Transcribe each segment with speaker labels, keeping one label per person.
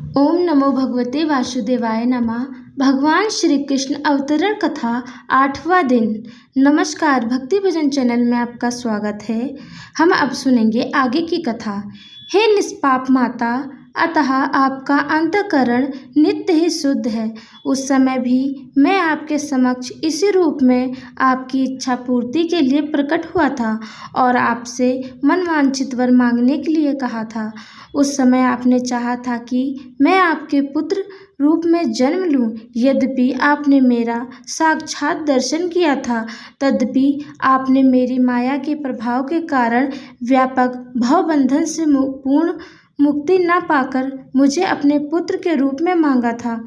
Speaker 1: ओम नमो भगवते वासुदेवाय नमः। भगवान श्री कृष्ण अवतरण कथा 8वां दिन। नमस्कार, भक्ति भजन चैनल में आपका स्वागत है। हम अब सुनेंगे आगे की कथा। हे निष्पाप माता, अतः आपका अंतःकरण नित्य ही शुद्ध है। उस समय भी मैं आपके समक्ष इसी रूप में आपकी इच्छा पूर्ति के लिए प्रकट हुआ था और आपसे मनवांछित वर मांगने के लिए कहा था। उस समय आपने चाहा था कि मैं आपके पुत्र रूप में जन्म लूं। यद्यपि आपने मेरा साक्षात दर्शन किया था, तदपि आपने मेरी माया के प्रभाव के कारण व्यापक भवबंधन से पूर्ण मुक्ति न पाकर मुझे अपने पुत्र के रूप में मांगा था।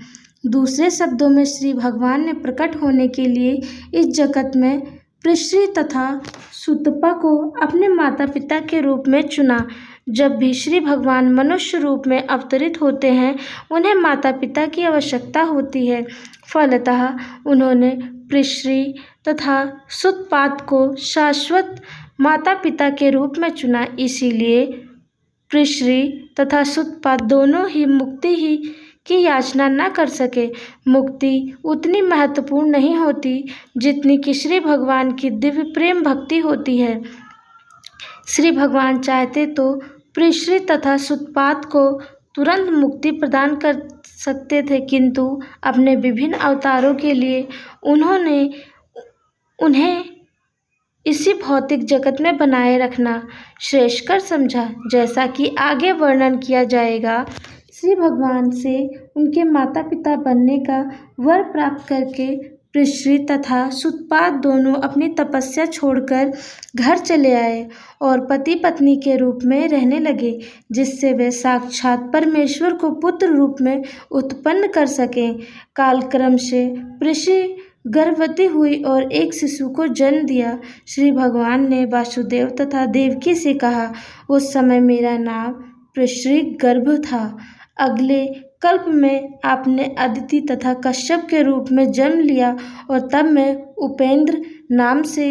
Speaker 1: दूसरे शब्दों में श्री भगवान ने प्रकट होने के लिए इस जगत में पृश्री तथा सुतपा को अपने माता पिता के रूप में चुना। जब भी श्री भगवान मनुष्य रूप में अवतरित होते हैं, उन्हें माता पिता की आवश्यकता होती है। फलतः उन्होंने पृश्री तथा सुतपात को शाश्वत माता पिता के रूप में चुना। इसीलिए पृश्री तथा सुतपात दोनों ही मुक्ति ही की याचना न कर सके। मुक्ति उतनी महत्वपूर्ण नहीं होती जितनी कि श्री भगवान की दिव्य प्रेम भक्ति होती है। श्री भगवान चाहते तो पृश्री तथा सुतपात को तुरंत मुक्ति प्रदान कर सकते थे, किंतु अपने विभिन्न अवतारों के लिए उन्होंने उन्हें इसी भौतिक जगत में बनाए रखना श्रेयस्कर समझा। जैसा कि आगे वर्णन किया जाएगा, श्री भगवान से उनके माता पिता बनने का वर प्राप्त करके पृश्री तथा सुतपात दोनों अपनी तपस्या छोड़कर घर चले आए और पति पत्नी के रूप में रहने लगे, जिससे वे साक्षात परमेश्वर को पुत्र रूप में उत्पन्न कर सकें। कालक्रम से पृश्री गर्भवती हुई और एक शिशु को जन्म दिया। श्री भगवान ने वासुदेव तथा देवकी से कहा, उस समय मेरा नाम पृश्री गर्भ था। अगले कल्प में आपने अदिति तथा कश्यप के रूप में जन्म लिया और तब मैं उपेंद्र नाम से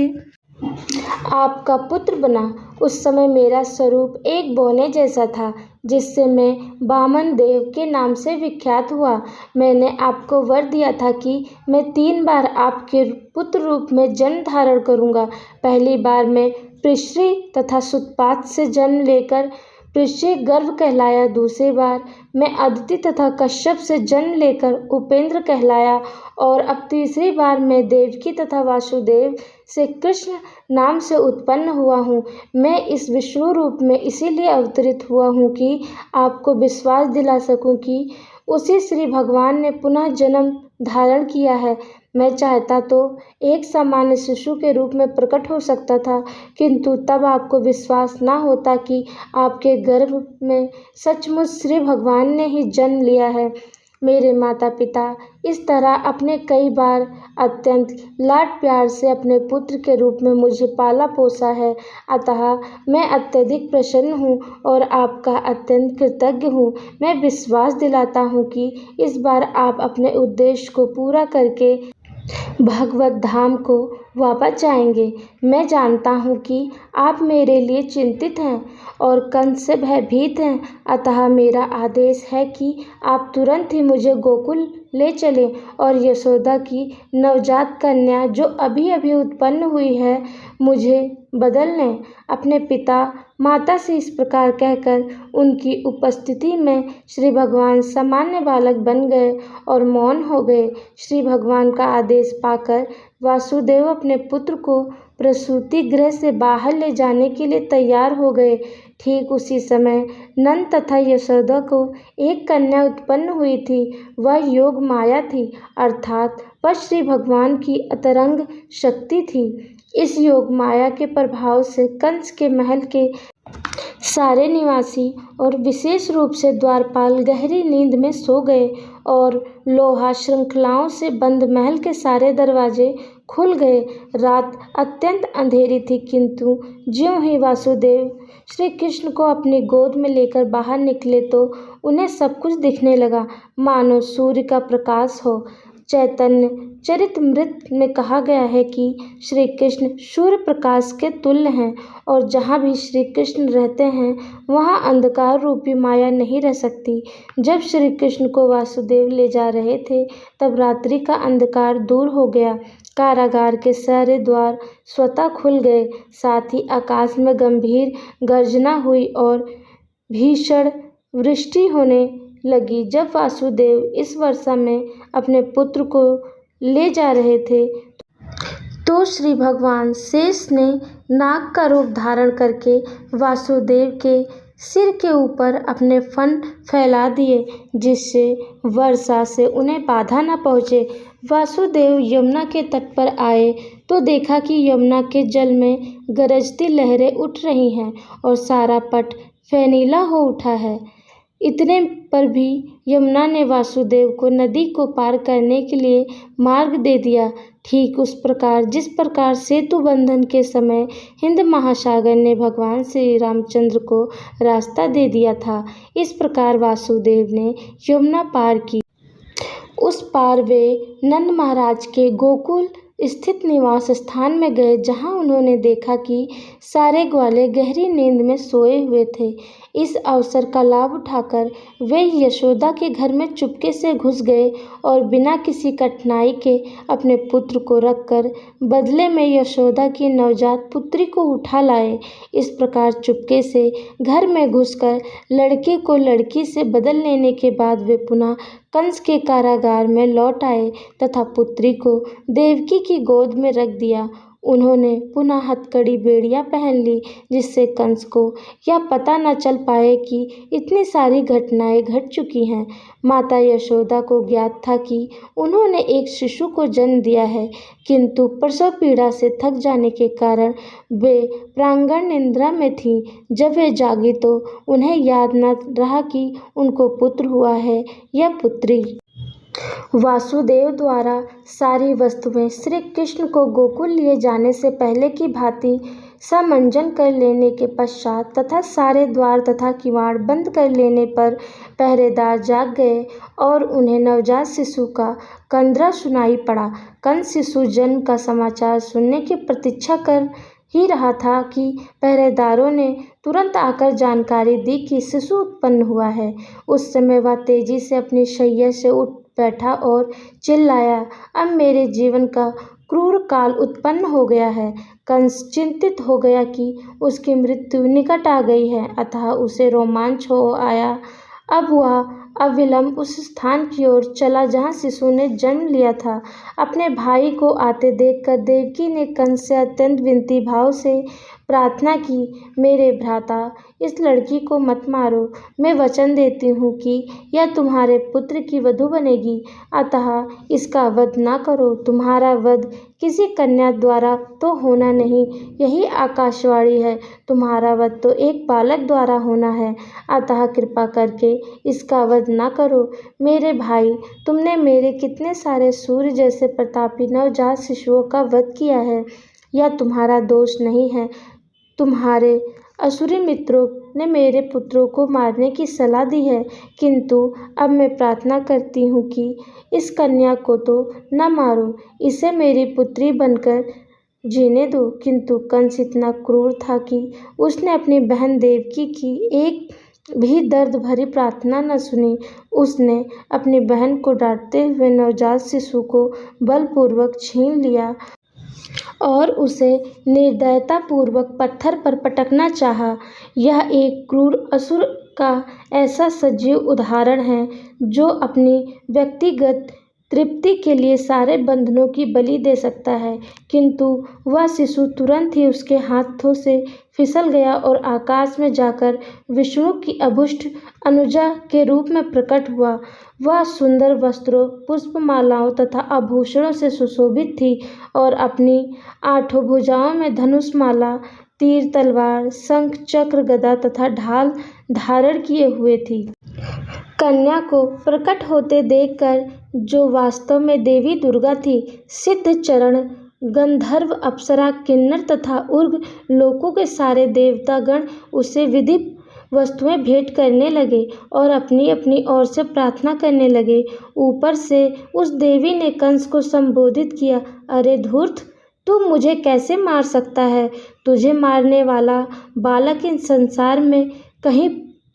Speaker 1: आपका पुत्र बना। उस समय मेरा स्वरूप एक बौने जैसा था, जिससे मैं वामन देव के नाम से विख्यात हुआ। मैंने आपको वर दिया था कि मैं 3 बार आपके पुत्र रूप में जन्म धारण करूंगा। पहली बार मैं पृश्री तथा सुतपात से जन्म लेकर पृश्री गर्भ कहलाया। दूसरी बार मैं अदिति तथा कश्यप से जन्म लेकर उपेंद्र कहलाया और अब तीसरी बार मैं देवकी तथा वासुदेव से कृष्ण नाम से उत्पन्न हुआ हूँ। मैं इस विष्णु रूप में इसीलिए अवतरित हुआ हूँ कि आपको विश्वास दिला सकूँ कि उसी श्री भगवान ने पुनः जन्म धारण किया है। मैं चाहता तो एक सामान्य शिशु के रूप में प्रकट हो सकता था, किंतु तब आपको विश्वास न होता कि आपके गर्भ में सचमुच श्री भगवान ने ही जन्म लिया है। मेरे माता पिता इस तरह अपने कई बार अत्यंत लाड प्यार से अपने पुत्र के रूप में मुझे पाला पोसा है। अतः मैं अत्यधिक प्रसन्न हूँ और आपका अत्यंत कृतज्ञ हूँ। मैं विश्वास दिलाता हूँ कि इस बार आप अपने उद्देश्य को पूरा करके भगवत धाम को वापस जाएंगे। मैं जानता हूँ कि आप मेरे लिए चिंतित हैं और कंस से भयभीत हैं, अतः मेरा आदेश है कि आप तुरंत ही मुझे गोकुल ले चलें और यशोदा की नवजात कन्या जो अभी अभी उत्पन्न हुई है मुझे बदल लें। अपने पिता माता से इस प्रकार कहकर उनकी उपस्थिति में श्री भगवान सामान्य बालक बन गए और मौन हो गए। श्री भगवान का आदेश पाकर वासुदेव अपने पुत्र को प्रसूति गृह से बाहर ले जाने के लिए तैयार हो गए। ठीक उसी समय नंद तथा यशोदा को एक कन्या उत्पन्न हुई थी। वह योग माया थी, अर्थात वह श्री भगवान की अतरंग शक्ति थी। इस योग माया के प्रभाव से कंस के महल के सारे निवासी और विशेष रूप से द्वारपाल गहरी नींद में सो गए और लोहा श्रृंखलाओं से बंद महल के सारे दरवाजे खुल गए। रात अत्यंत अंधेरी थी, किंतु ज्यों ही वासुदेव श्री कृष्ण को अपनी गोद में लेकर बाहर निकले तो उन्हें सब कुछ दिखने लगा, मानो सूर्य का प्रकाश हो। चैतन्य चरितमृत में कहा गया है कि श्री कृष्ण सूर्य प्रकाश के तुल्य हैं और जहाँ भी श्री कृष्ण रहते हैं वहाँ अंधकार रूपी माया नहीं रह सकती। जब श्री कृष्ण को वासुदेव ले जा रहे थे तब रात्रि का अंधकार दूर हो गया, कारागार के सारे द्वार स्वतः खुल गए, साथ ही आकाश में गंभीर गर्जना हुई और भीषण वृष्टि होने लगी। जब वासुदेव इस वर्षा में अपने पुत्र को ले जा रहे थे तो श्री भगवान शेष ने नाग का रूप धारण करके वासुदेव के सिर के ऊपर अपने फन फैला दिए, जिससे वर्षा से उन्हें बाधा न पहुँचे। वासुदेव यमुना के तट पर आए तो देखा कि यमुना के जल में गरजती लहरें उठ रही हैं और सारा पट फैनीला हो उठा है। इतने पर भी यमुना ने वासुदेव को नदी को पार करने के लिए मार्ग दे दिया, ठीक उस प्रकार जिस प्रकार सेतु बंधन के समय हिंद महासागर ने भगवान श्री रामचंद्र को रास्ता दे दिया था। इस प्रकार वासुदेव ने यमुना पार की। उस पार वे नंद महाराज के गोकुल स्थित निवास स्थान में गए, जहां उन्होंने देखा कि सारे ग्वाले गहरी नींद में सोए हुए थे। इस अवसर का लाभ उठाकर वे यशोदा के घर में चुपके से घुस गए और बिना किसी कठिनाई के अपने पुत्र को रखकर बदले में यशोदा की नवजात पुत्री को उठा लाए। इस प्रकार चुपके से घर में घुसकर लड़के को लड़की से बदल लेने के बाद वे पुनः कंस के कारागार में लौट आए तथा पुत्री को देवकी की गोद में रख दिया। उन्होंने पुनः हथकड़ी बेड़ियां पहन ली, जिससे कंस को यह पता न चल पाए कि इतनी सारी घटनाएं घट चुकी हैं। माता यशोदा को ज्ञात था कि उन्होंने एक शिशु को जन्म दिया है, किंतु प्रसव पीड़ा से थक जाने के कारण वे प्रांगण निद्रा में थीं। जब वे जागी तो उन्हें याद न रहा कि उनको पुत्र हुआ है या पुत्री। वासुदेव द्वारा सारी वस्तुएं श्री कृष्ण को गोकुल लिए जाने से पहले की भांति समंजन कर लेने के पश्चात तथा सारे द्वार तथा किवाड़ बंद कर लेने पर पहरेदार जाग गए और उन्हें नवजात शिशु का कंदरा सुनाई पड़ा। कंस शिशु जन्म का समाचार सुनने की प्रतीक्षा कर ही रहा था कि पहरेदारों ने तुरंत आकर जानकारी दी कि शिशु उत्पन्न हुआ है। उस समय वह तेजी से अपनी शैया से उठ बैठा और चिल्लाया, अब मेरे जीवन का क्रूर काल उत्पन्न हो गया है। कंस चिंतित हो गया कि उसकी मृत्यु निकट आ गई है, अतः उसे रोमांच हो आया। अब वह अविलंब उस स्थान की ओर चला जहाँ शिशु ने जन्म लिया था। अपने भाई को आते देखकर देवकी ने कंस से अत्यंत विनती भाव से प्रार्थना की, मेरे भ्राता, इस लड़की को मत मारो। मैं वचन देती हूँ कि यह तुम्हारे पुत्र की वधू बनेगी, अतः इसका वध न करो। तुम्हारा वध किसी कन्या द्वारा तो होना नहीं, यही आकाशवाणी है। तुम्हारा वध तो एक बालक द्वारा होना है, अतः कृपा करके इसका वध न करो। मेरे भाई, तुमने मेरे कितने सारे सूर्य जैसे प्रतापी नवजात शिशुओं का वध किया है, यह तुम्हारा दोष नहीं है। तुम्हारे असुरी मित्रों ने मेरे पुत्रों को मारने की सलाह दी है, किंतु अब मैं प्रार्थना करती हूँ कि इस कन्या को तो न मारो, इसे मेरी पुत्री बनकर जीने दो। किंतु कंस इतना क्रूर था कि उसने अपनी बहन देवकी की एक भी दर्द भरी प्रार्थना न सुनी। उसने अपनी बहन को डांटते हुए नवजात शिशु को बलपूर्वक छीन लिया और उसे निर्दयतापूर्वक पत्थर पर पटकना चाहा। यह एक क्रूर असुर का ऐसा सजीव उदाहरण है जो अपनी व्यक्तिगत तृप्ति के लिए सारे बंधनों की बलि दे सकता है, किंतु वह शिशु तुरंत ही उसके हाथों से फिसल गया और आकाश में जाकर विष्णु की अभुष्ट अनुजा के रूप में प्रकट हुआ। वह सुंदर वस्त्रों, पुष्पमालाओं तथा आभूषणों से सुशोभित थी और अपनी 8 भुजाओं में धनुषमाला, तीर, तलवार, शंख, चक्र, गदा तथा ढाल धारण किए हुए थी। कन्या को प्रकट होते देखकर, जो वास्तव में देवी दुर्गा थी, सिद्ध चरण, गंधर्व, अप्सरा, किन्नर तथा उर्ग लोकों के सारे देवतागण उसे विधि वस्तुएं भेंट करने लगे और अपनी अपनी ओर से प्रार्थना करने लगे। ऊपर से उस देवी ने कंस को संबोधित किया, अरे धूर्त, तू मुझे कैसे मार सकता है? तुझे मारने वाला बालक इन संसार में कहीं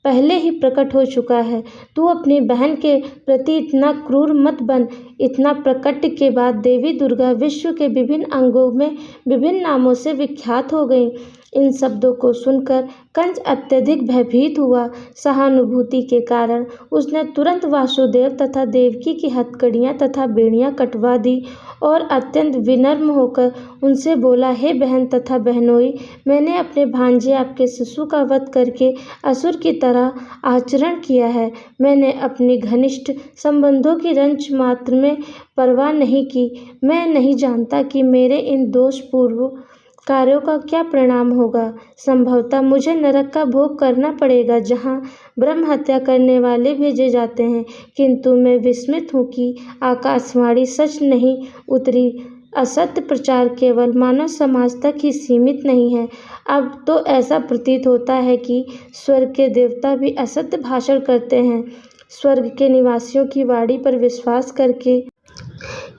Speaker 1: पहले ही प्रकट हो चुका है। तू अपनी बहन के प्रति इतना क्रूर मत बन। इतना प्रकट के बाद देवी दुर्गा विश्व के विभिन्न अंगों में विभिन्न नामों से विख्यात हो गई। इन शब्दों को सुनकर कंस अत्यधिक भयभीत हुआ। सहानुभूति के कारण उसने तुरंत वासुदेव तथा देवकी की हथकड़ियाँ तथा बेड़ियाँ कटवा दी और अत्यंत विनम्र होकर उनसे बोला, हे बहन तथा बहनोई, मैंने अपने भांजे आपके शिशु का वध करके असुर की तरह आचरण किया है। मैंने अपनी घनिष्ठ संबंधों की रंच मात्र में परवाह नहीं की। मैं नहीं जानता कि मेरे इन दोषपूर्ण कार्यों का क्या परिणाम होगा। संभवतः मुझे नरक का भोग करना पड़ेगा, जहाँ ब्रह्म हत्या करने वाले भेजे जाते हैं। किंतु मैं विस्मित हूँ कि आकाशवाणी सच नहीं उतरी। असत्य प्रचार केवल मानव समाज तक ही सीमित नहीं है। अब तो ऐसा प्रतीत होता है कि स्वर्ग के देवता भी असत्य भाषण करते हैं। स्वर्ग के निवासियों की वाणी पर विश्वास करके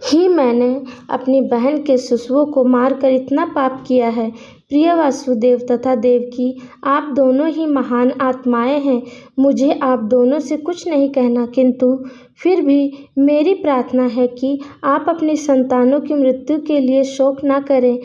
Speaker 1: ही मैंने अपनी बहन के शिशुओं को मारकर इतना पाप किया है। प्रिय वासुदेव तथा देवकी, आप दोनों ही महान आत्माएं हैं। मुझे आप दोनों से कुछ नहीं कहना, किंतु फिर भी मेरी प्रार्थना है कि आप अपनी संतानों की मृत्यु के लिए शोक न करें।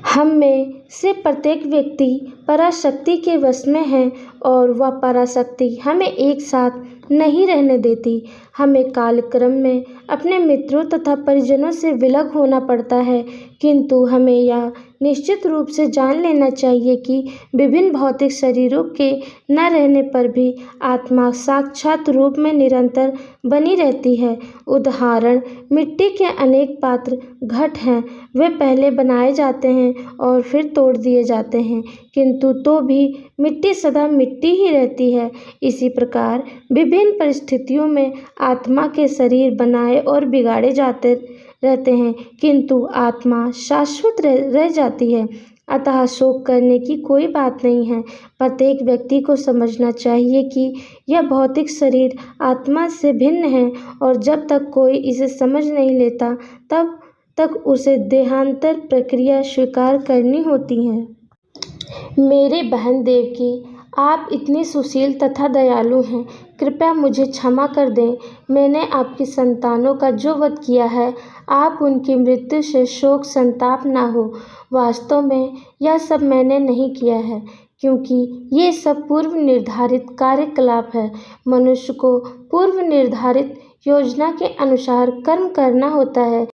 Speaker 1: हम में से प्रत्येक व्यक्ति पराशक्ति के वश में है और वह पराशक्ति हमें एक साथ नहीं रहने देती। हमें कालक्रम में अपने मित्रों तथा परिजनों से विलग होना पड़ता है, किंतु हमें यह निश्चित रूप से जान लेना चाहिए कि विभिन्न भौतिक शरीरों के न रहने पर भी आत्मा साक्षात रूप में निरंतर बनी रहती है। उदाहरण, मिट्टी के अनेक पात्र घट हैं। वे पहले बनाए जाते हैं और फिर तोड़ दिए जाते हैं, किंतु तो भी मिट्टी सदा मिट्टी ही रहती है। इसी प्रकार विभिन्न परिस्थितियों में आत्मा के शरीर बनाए और बिगाड़े जाते रहते हैं, किंतु आत्मा शाश्वत रह जाती है। अतः शोक करने की कोई बात नहीं है। प्रत्येक व्यक्ति को समझना चाहिए कि यह भौतिक शरीर आत्मा से भिन्न है और जब तक कोई इसे समझ नहीं लेता तब तक उसे देहांतर प्रक्रिया स्वीकार करनी होती है। मेरी बहन देवकी, आप इतनी सुशील तथा दयालु हैं। कृपया मुझे क्षमा कर दें। मैंने आपकी संतानों का जो वध किया है, आप उनकी मृत्यु से शोक संताप न हो। वास्तव में यह सब मैंने नहीं किया है, क्योंकि ये सब पूर्व निर्धारित कार्यकलाप है। मनुष्य को पूर्व निर्धारित योजना के अनुसार कर्म करना होता है,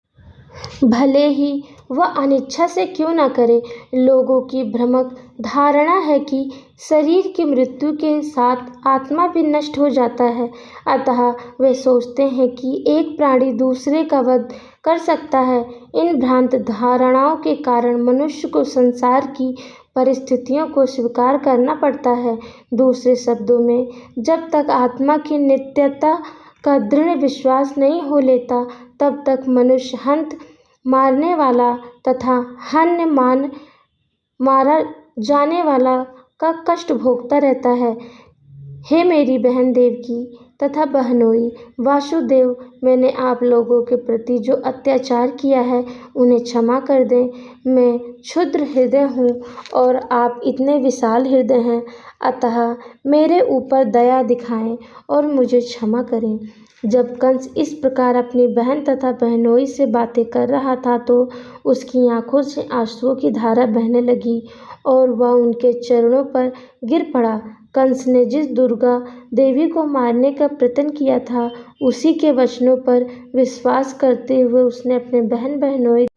Speaker 1: भले ही वह अनिच्छा से क्यों न करे। लोगों की भ्रामक धारणा है कि शरीर की मृत्यु के साथ आत्मा भी नष्ट हो जाता है, अतः वे सोचते हैं कि एक प्राणी दूसरे का वध कर सकता है। इन भ्रांत धारणाओं के कारण मनुष्य को संसार की परिस्थितियों को स्वीकार करना पड़ता है। दूसरे शब्दों में, जब तक आत्मा की नित्यता का दृढ़ विश्वास नहीं हो लेता, तब तक मनुष्य हंत मारने वाला तथा हन्य मारा जाने वाला का कष्ट भोगता रहता है। हे मेरी बहन देवकी तथा बहनोई, वासुदेव, मैंने आप लोगों के प्रति जो अत्याचार किया है उन्हें क्षमा कर दें। मैं क्षुद्र हृदय हूँ और आप इतने विशाल हृदय हैं, अतः मेरे ऊपर दया दिखाएं और मुझे क्षमा करें। जब कंस इस प्रकार अपनी बहन तथा बहनोई से बातें कर रहा था तो उसकी आंखों से आंसुओं की धारा बहने लगी और वह उनके चरणों पर गिर पड़ा। कंस ने जिस दुर्गा देवी को मारने का प्रयत्न किया था, उसी के वचनों पर विश्वास करते हुए उसने अपने बहन बहनोई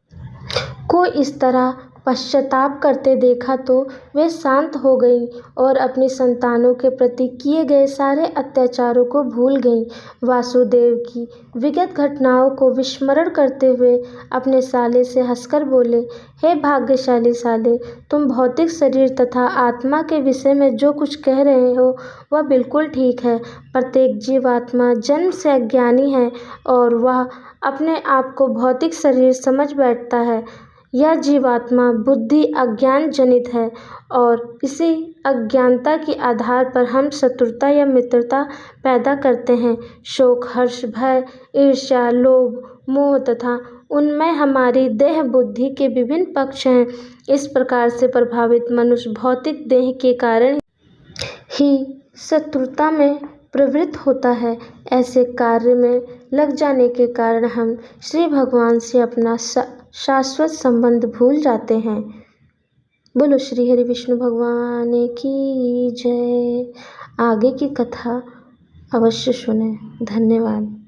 Speaker 1: को इस तरह पश्चाताप करते देखा तो वे शांत हो गईं और अपनी संतानों के प्रति किए गए सारे अत्याचारों को भूल गईं। वासुदेव की विगत घटनाओं को विस्मरण करते हुए अपने साले से हंसकर बोले, हे भाग्यशाली साले, तुम भौतिक शरीर तथा आत्मा के विषय में जो कुछ कह रहे हो वह बिल्कुल ठीक है। प्रत्येक जीवात्मा जन्म से अज्ञानी है और वह अपने आप को भौतिक शरीर समझ बैठता है। यह जीवात्मा बुद्धि अज्ञान जनित है और इसी अज्ञानता के आधार पर हम शत्रुता या मित्रता पैदा करते हैं। शोक, हर्ष, भय, ईर्ष्या, लोभ, मोह तथा उनमें हमारी देह बुद्धि के विभिन्न पक्ष हैं। इस प्रकार से प्रभावित मनुष्य भौतिक देह के कारण ही शत्रुता में प्रवृत्त होता है। ऐसे कार्य में लग जाने के कारण हम श्री भगवान से अपना शाश्वत संबंध भूल जाते हैं। बोलो श्री हरि विष्णु भगवान की जय। आगे की कथा अवश्य सुने। धन्यवाद।